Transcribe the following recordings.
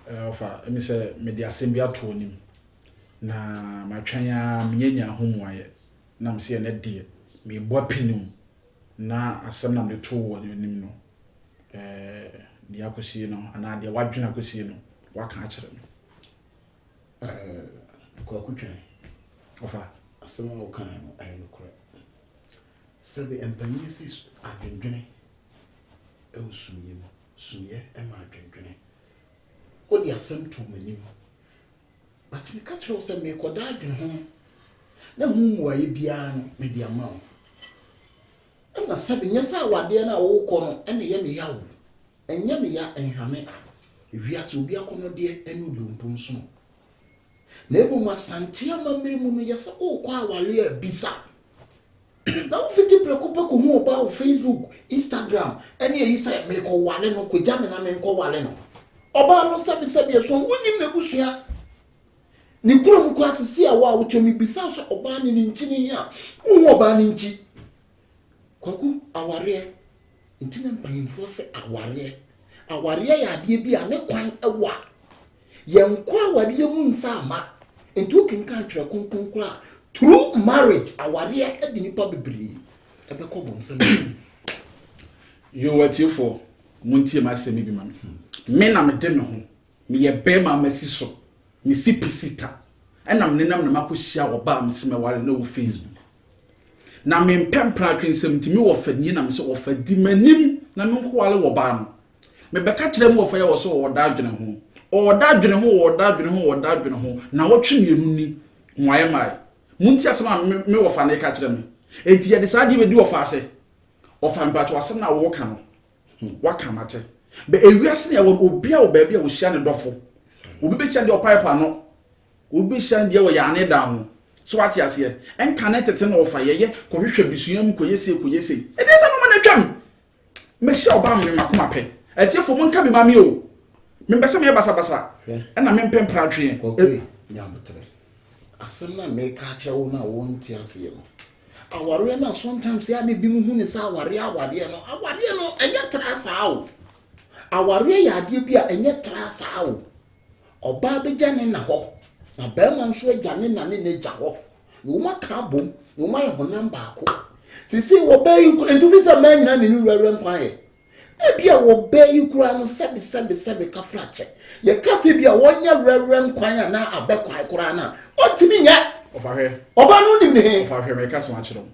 Ofa emi se media sembia to onim na matwan ya menyanya homuaye na mse na die me bo pinum na asem na me to wo onim no dia akosi no ana dia wadwena akosi no waka a kire no kwa kutwan ofa asem wo kan no ayi no kore sebe empanyisi adwendwene e osumye mo sumye e ma adwendwene odi asem to manim but me catch you say me koda adwen ho na hu waye bia no me dia ma o na sebe nyesa awade na wo kɔ no ene ye me yawo enye me ya enhame wiase obi akono de ene obi ompom so na ebo masantia mamemu no yesa o kɔ awale abisa na wo fiti preocupa ko hu oba o Facebook Instagram ene yi say me ko wale no ko jame na me ko wale no oba no sabi eso wonim na busua ni kurom ko asisi a wa wo tumi bisa so oba ni nchini ya hu oba ni nchi kwaku aware ntina mpanyimfo se aware ya ade bi a ne kwan ewa yenkwa aware mu nsa ama ntu kinka twa konkonkura through marriage aware edi nipa bebre ebe ko bonsam you what you for muntie ma se mi bi ma me na me de me ho me ye be ma masiso me sipisita enam nenam na makohia oba am se me ware na wo Facebook na me mpempra twensem timi wo fani na me se wo fadi manim na me nko wale wo ba no me beka kire mu wo fa ye wo so wo da adwene ho na wo twemienu ni nwaye mai munti asema me wo fa na ka kire me enti ye de sa de be di wo fa ase wo fa mpa to asem na wo ka no waka mate be ewiase na wo obi a wo ba bia wo hia ne dofo obi be hia de opipe no obi hia de wo ya ne da ho so ati ase enka na tete na wo fa ye ko hwehwe bisuam ko yese e de sa no na twam me hia oba me makoma pe etiefo mo nka me mami o me besa me basa na me mpempra twen nyabotre asem na me ka kire wo na wo nti ase no aware na sometimes ya me bi mu hu ne sa aware no enye tra sao aware ya ade bi a enye tra sao oba be jane na ho na be man so jane na ne ja ho wo maka bom wo ma ye honam ba ko sisi wo be yu entu bi sa man nyina ne nu were nkwan ye e bia wo be yu kura no sebe ka frache ye kase bia wonya were nkwan na abekwa kura na otimi nya oba no nim ne ofa hwe me ka so akiro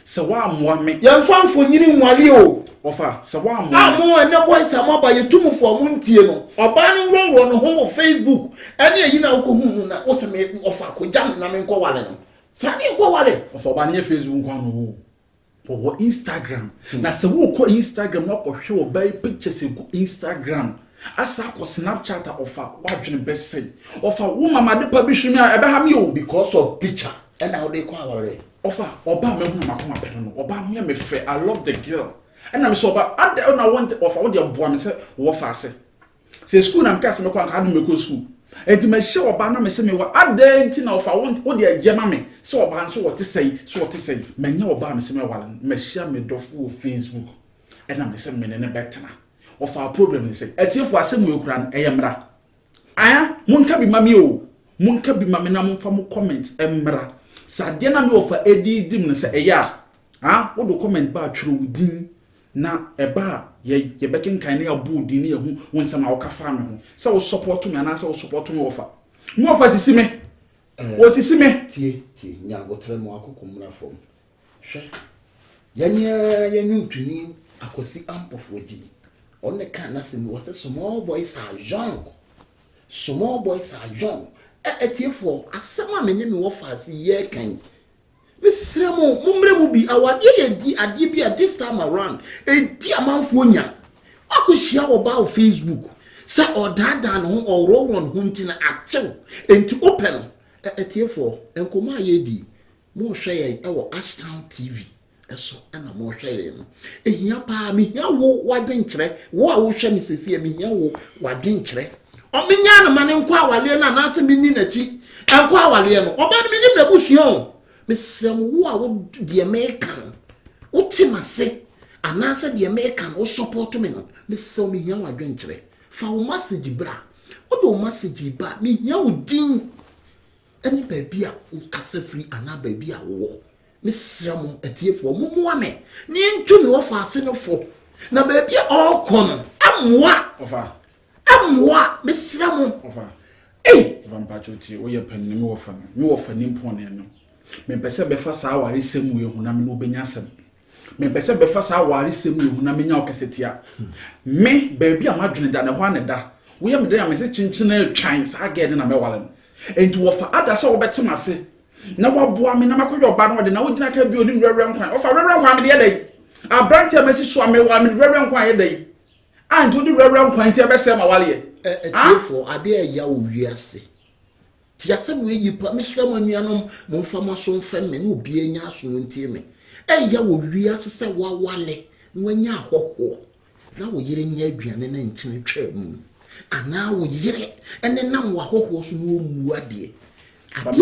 se wa amwa me ye mfanfo nyiri nwale o ofa se wa amwa amo ene boys amaba ye tumfo mu ntie no oba no wro no ho Facebook ene yi na ko hu na o se me ofa ko jam na me nko wale no sa ni nko wale ofa oba ne Facebook nko no wo Instagram na se wo ko Instagram na ko hwe oba pictures ko Instagram asa ko Snapchat ofa wadwene bese ofa wo mama de pa bihwemi a ebe ha me o because of picture and how they call aware ofa oba me hu makoma pe no oba hu ya me fe I love the girl and I'm so oba ade na want ofa wo de boa me se wo fa ase se school na mka se me kwa ka do me ko school enti me hye oba na me se me wa ade enti na ofa wo de agema me se oba nso wo te sei me nya oba me se me wala me hye me dofo wo Facebook and I'm se me ne betena of our problem is etiefo asem we kura no eyemra aya munka bi mami o munka bi mami na munfa mu comment emra sade na me ofa edidim no se eya wo do comment ba twiro din na eba ye bekenkan na abu din na hu wonsam a wokafa me ho se wo support me na se wo support me ofa mo ofa sisi me wo sisi me tie nya botre mo akokomra fom hwe yenyu twini akosi ampofo gi on the can was a small boys are young. Etiefo asema me nyame wo fa ase ye kan Misremo mumremu bi awade di ade bi at this time around edi amanfo nya akohia oba o Facebook say odada no ororon ho ntina atew enti open etiefo enkoma ye di mo hwe ye ewo Ashtown TV eso ana mo hwe ye no ehia pa me hia wo wadwenkyere wo a wo hwe me sesi me hia wo wadwenkyere o menya na mane nkwa awale na na se menni nachi nkwa awale no oba no menim na busuo mesem wo a wo de American wo timase anase de American wo support me no mesem me hia wadwenkyere fa wo message bra what do message ba me hia wo din any baby a kasa free ana baby a wo me sram atiefo mo ame ni ntu me wo fa ase no fo na baby a okon amwa me sram vampacho ti wo ye panni me wo fa ni mpone no me pese be fa sa aware semu ye hunam no obenya asem me pese be fa sa aware semu ye hunam nya okesetia me baby a madwene da ne ho aneda wo ye me da me se chinchin na twan sa ga de na me wale no enti wo fa ada se wo betem ase na waboa me na makoyo ba no de na wo gina ka bi oni rewre nkwan wo fa rewre nkwan me de dai abranti amesi so me wa me rewre nkwan ye dai anto di rewre nkwan ti e be se ma wale ye etiefo ade ya wo wiase ti asem we yipa me sram anuanom mo mfama so mfem me no obi anya aso ntie me ya wo wiase se wa wale nwanya ahoho na wo yire nya aduane na nkyene twam ana wo yire ene nam wa ahoho so no mu ade ade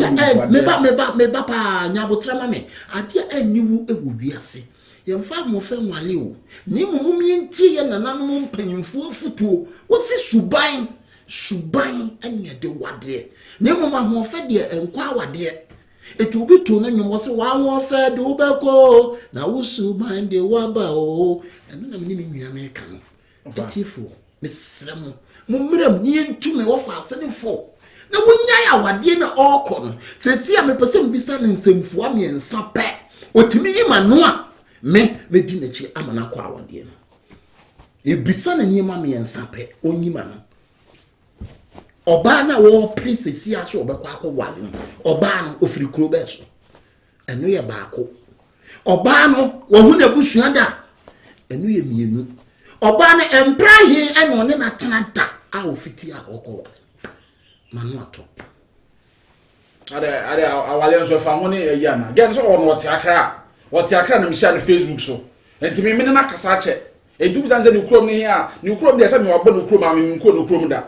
meba pa nya botra ma me ade aniwu ewo wiase yemfa mo fe nwale o ni mo mi ntie ye nananom mpanyimfo futuo wo si suban anya de wade ni mo ma ho fe de enkwa wade etu obi to na nyom wo se wa ho fe de ubeko na wo suban de waba o eno na me nua me kan etifo me srem mo mram ni ntu me wo fa ase ne fo na wonya ya wade na okọ no sesi a me pese mbisa ne nsemfu amiensa pe otimi yima no a me di na chi amana kwa awade no ebisa na nyima miensa pe onyima no oba na wo princess ya so obekwa akwwale no oba no ofiri kuro be so eno ye baako oba no wo hu na busua da eno ye mienu oba no emprahe eno ne na tenata a ofiti a okwwale manu ato ade awale so fa ho ne ya na get so ono wati akra na mishia na Facebook so enti me na kasa che edu bi tanze ni krom ni a ni krom de se me wabo no krom a me nko no krom da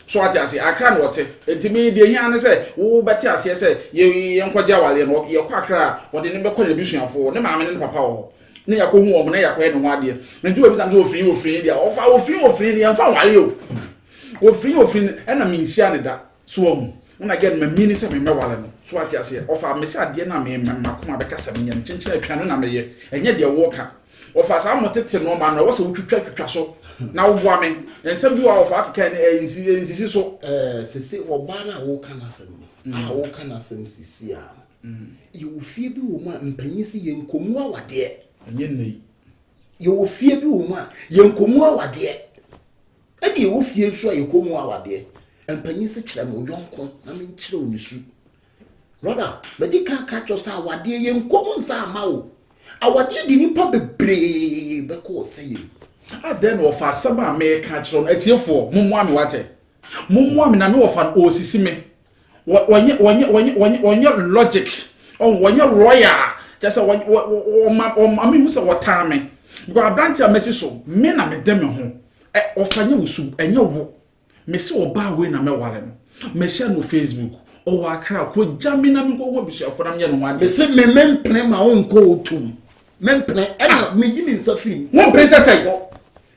so wati ase akra na wote enti me de hia ne se wo beti ase se ye nkwaja wale no ye kwa akra wode ne be kwa na bisuafo ne maame ne papa wo ne yakọ hu wo na yakọ e no wade enti we bi tanze ofin dia ofa ofin dia mfa wale o ofin e na me nshia ne da so wo na again me mini se me wale no so ati ase ofa me se ade na me makoma be kasa me nyam chenchen atwa no na me ye enye de wo ka ofa sa motete no ma no wo se wutwatwa so na wo boa me ensem bi wa ofa ka ne ensisi so sese oba na wo kana sem a wo kana sem sisi a ye wo fie bi wo ma mpanyisi ye nkomu awade enye nei ye wo fie bi wo ma ye nkomu awade ade ye wo fie nso ye nkomu awade empanyisi kire mo yonko na me kire onisu brother medika catch us awade ye nkomu nsa ama o awade di nipa bebre be ko sey then wo fa saba me catch on etiefo mommo ame wate mommo ame na me wo fa osisi me wonye logic on wonye royal just ame hu se wota me because branch a message so me na me dem ho ofanye usu enye wo me se oba we na me wale no me share no Facebook o wa kra ko jamina me ko bishafo na me no wade me se me mempene ma onko otum mempene ena me yimi nsafim mo princess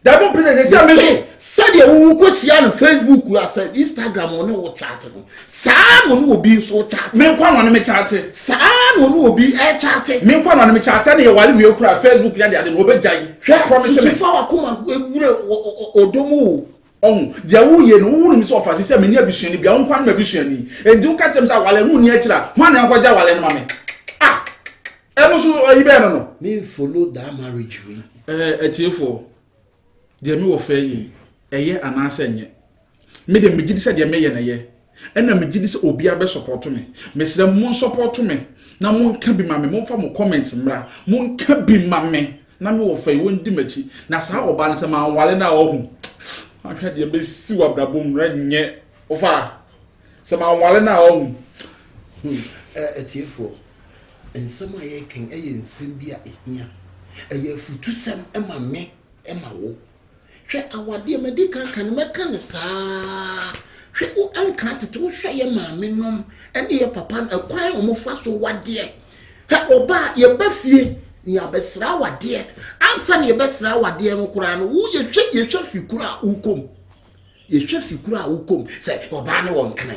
da bon princess say me so de wo ko sia no Facebook ya say Instagram on wo chat no sa no obi so chat me kwa no me chat sa no obi chat me kwa no me chat na ye wale we kura Facebook ya de no obejai promise me fa wakoma ewure odomu dia wo ye no wo ni so ofase se me ni abusuani bia wo kwa na abusuani enti wo ka tem sa wale no ni akira ho na nkwaja wale no mame eno so ayibe no me follow that marriage way etiefo dia me wo fa yi eye anase nye me de megidi se dia me ye na ye ena megidi se obi abe support me mesre mo support me na mo nka bi mame mo fa mo comment mra mo nka bi mame na me wo fa yi wondi machi na sa oba ne se ma wale na ohu ahwe de be si wa brabo mra nye ofa se ma wale na ohu etiefo ensema ye ken eye nsem bi a ehia eye futusem ema me ema wo hwe awade medika kan meka ne saa hwe o anka tete wo hwe ye maame nom ene ye papa akwan o mo fa so wade he oba ye bafie ni abesra wade ansa ne ye besra wade no kura no wo ye hwe fikura ukom ye hwe fikuru a wokom say oba ne won kan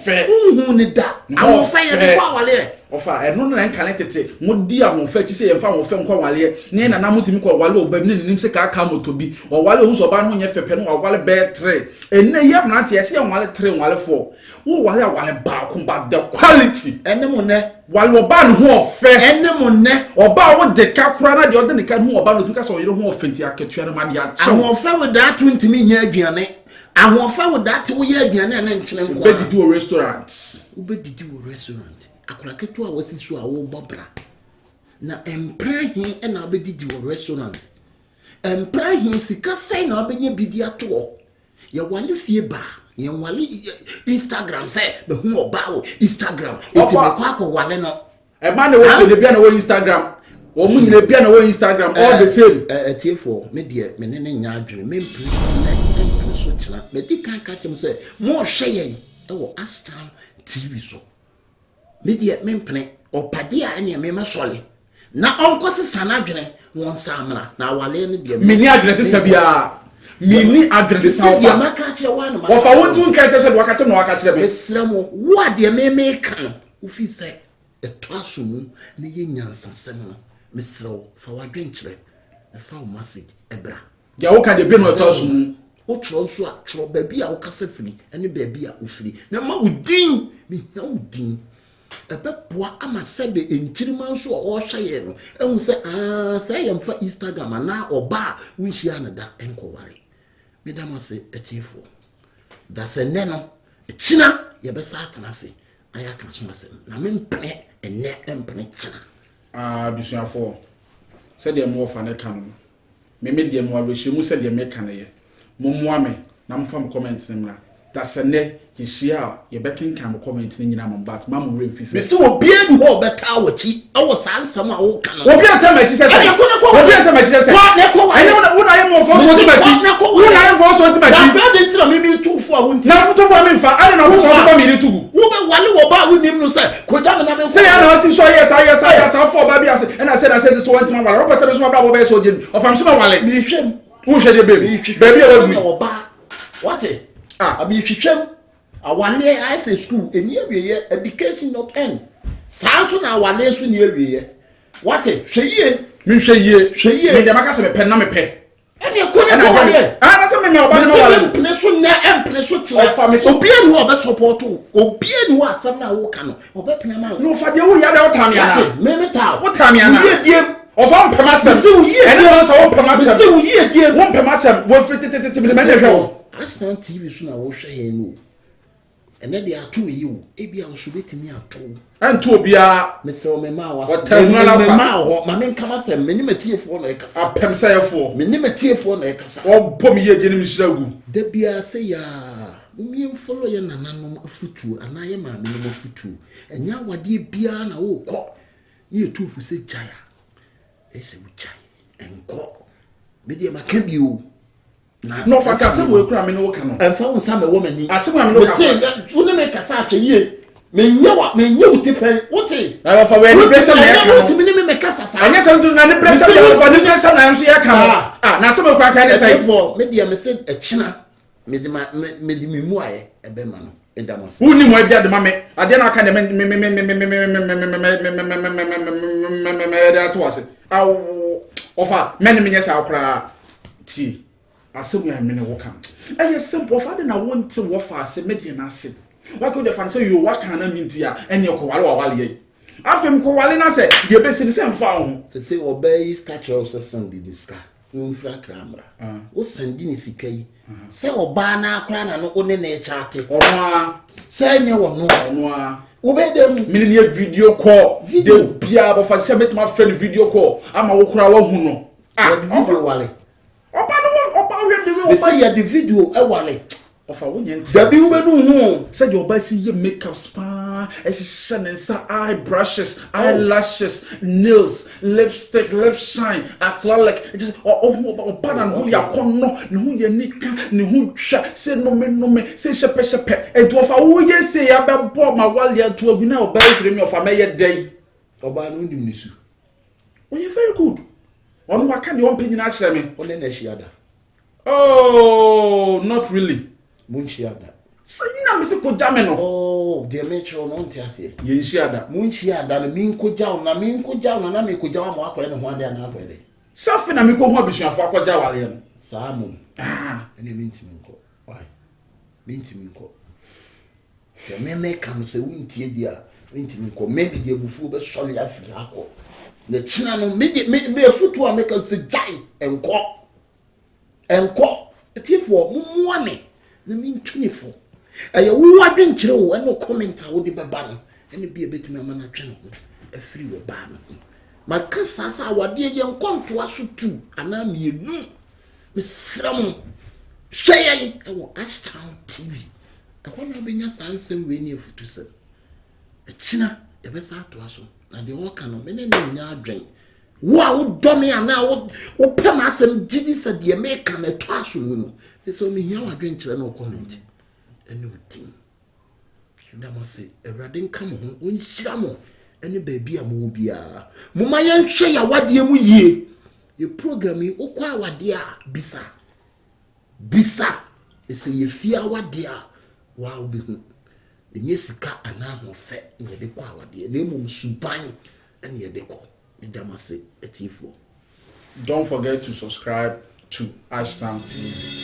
Fe. Ne da. Awon fe ye ne kwa wale. Ofa eno na nkan tete modi awon fe chi se ye mfa awon fe nkwa wale ne na namutimi kwa wale obam ne nim se ka aka motobi o wale hu so ba no nye fepe no wale be 3 enne ye na te se ye wale 3 wale 4 wo wale ba ko ba the quality enne mo ne wale oba ne ho ofe enne mo ne oba wo de ka kura na de ode ne ka hu oba no tumi ka so yire ho ofenti aketua na ma de a awon fe we da to ntimi nya aduane awon fe we da to ye aduane na nkyene nkwa be didi o restaurant akura ketu a wasi so a wo bobra na emprahin e na obedidi wo restaurant emprahin sika sai na obenye bidi ato ye wale fie ba ye wale Instagram say be hu oba wo Instagram eti me kwa ko wale no e ma na wo se bia na wo Instagram wo mu nyina bia na wo Instagram all the same etiefo me de me ne nya adwene me mpre so kyena me di kan ka kem say mo hwe ye e wo Astar TV so media mempene opade a ene me masole na onko se sana adwene won samra na wale ne de mini adresse sabia mini adresse sa ofa maka kire wa no ofa wontu nka tete do waka te no waka kire me esramo wo de me kan ofi se eto asumu ne ye nyansa sem no mesrew fa wadwen kire e fa o message ebra ya wo ka de be no eto asumu o tro so a tro ba bi a wo kasa firi ene ba bi a wo firi na ma udin me na udin ebepoa ama sebe enchirima so o hye no ehun se say yam fa Instagram na oba wunhia na da enkoware medama se etifo da se ne no echina ye be sa atena se aya kan so asem na mempene enne empene china bisuafo se de mo fa ne kan me de mo alohye mu se de me kan ye mommoa me na mfa mo comment ne mra da se ne yeshia ye bekin kan mo comment ne nyina mo bat ma mo remfisi me se obi edu ho beta wachi awo sansam a wo kan obi atama chi se obi atama chi se ne ko wa ene wona ye mo fo so ti bachi wona ye fo so ti bachi na be de tira me tufo a wonti na futo bo me mfa ane na wo so bo me ni tugu wo be wale wo ba wo nim no se ko ja me na me say ya na wasi so yes for ba bia se ene I said this one time wale robo se so bra bo be so je of am so wale me hwem wo hwe de baby baby e wa mi oba what abi hwehwem awale high school eni awieye education not end sanso na awale so ni awieye what hweye mi hweye me de maka se me pen na me pe eni ko na wale na se me oba na wale mpene so na empene so tira obi enu oba support obi enu asam na wo ka no oba pena ma no fa de wo ya de wo tam ya na me ta wo tam ya na ye diem ofa mpema sem ene no so wo mpema sem se wo ye diem wo mpema sem wo fitititi me de hwe wo Astar TV so na wo hwe no ene de ato yi wo ebi a wo so betimi ato anto obia Mr. Mema was Mema ho ma men kama se meni matiefo na ekasa apem sayefo meni matiefo na ekasa obom ye gye ni mishiragu da bia se ya mumiem follow ye nananom afutu anaye ma me no afutu enya wade bia na wo kɔ ye tufu se jaya ese wo jai enko me de maka bio no fa ka se wo kura me no ka no emfa wo sa me wo mani asem me no ka se wo ne me kasa ahwe ye menye utipe wote na fa we ni pressure na ya ka wote me me kasa sa anya se na ni pressure ya fa ni pressure na nso ya ka na se me kwa ka ne sai for me de me se echina me de me mu aye ebe ma no edamos woni mo abia de ma me ade na aka de me da to ase ofa me ne me nyesa akra ti asem ya me ne wo kam eye simple ofa de na wonte wo fa ase me de na ase why could the fan say you work na mintia ene ko wale ye afem ko wale na se de be se se mfa ho se obey catch us Sunday this car no fra kramra o sandi ni sikai se oba na akra na no one na e chate ono se nye wono ono obedem mini ne video call de bia bo fa se metuma friend video call ama wo kura wa hu no video wale oba we de we oba se ya the video e wale ofa wonye nti dabi wo benu hu said your oba si ye makeup spa e shanensa eye brushes eyelashes nails lipstick lip shine acrylic just oba na hu ya konno ne hu ye nika ne hu hwa se no me se shepe e do ofa wo ye se ya be bo ma wale atu agu na oba fire me ofa me ye dai oba no ndim nisu oh you very good onu waka de on pagina kire me one na shiada Oh, not really. Munshia da. Say na me se ko jame no. Oh, de metro no nte ase. Ye nshia da. Munshia da na min ko jaw na min ko jaw na me ko jaw mo akoye ne ho ade na akoye. Safi na me ko ho abusuafo akọja wale no. Samu. Ah, Ene mintimi nko. Why? Mintimi nko. The meme kan se wuntie dia. Mintimi nko. Meme de bufu be sole afiri akọ. Na tina no me afutu a me kan se jai enko. Etifo mumuane. Na mintwinifo. Eye wo adwenkyere wo eno comment a wo de beba no. Ene bia betumi amana twe no. Afiri we ba no. Maka sasa awade ye nkonto aso tu ana mienu. Me sram. Hweyen ewo Ashtown TV. Ekwa na benya sansem we ni afutu se. Echina ebesa ato aso. Na de wo ka no me ne nya adwen. Wo a wo dome ana wo pem asem gidi se de me ka na to aso no. So me nya adwen kire no comment. Ene utim. Ndamo se Ewrade nka mo ho onhyira mo. Ene baabi a mo bia. Mo ma ye nhwe ya wade mu yie. Ye program yi okwa awade a bisa ese ye fia awade a wa obehu enye sika ana ho fe nye de kwa awade na emum suban ene ye de ko ndamo se etifo. Don't forget to subscribe to Ashtown TV.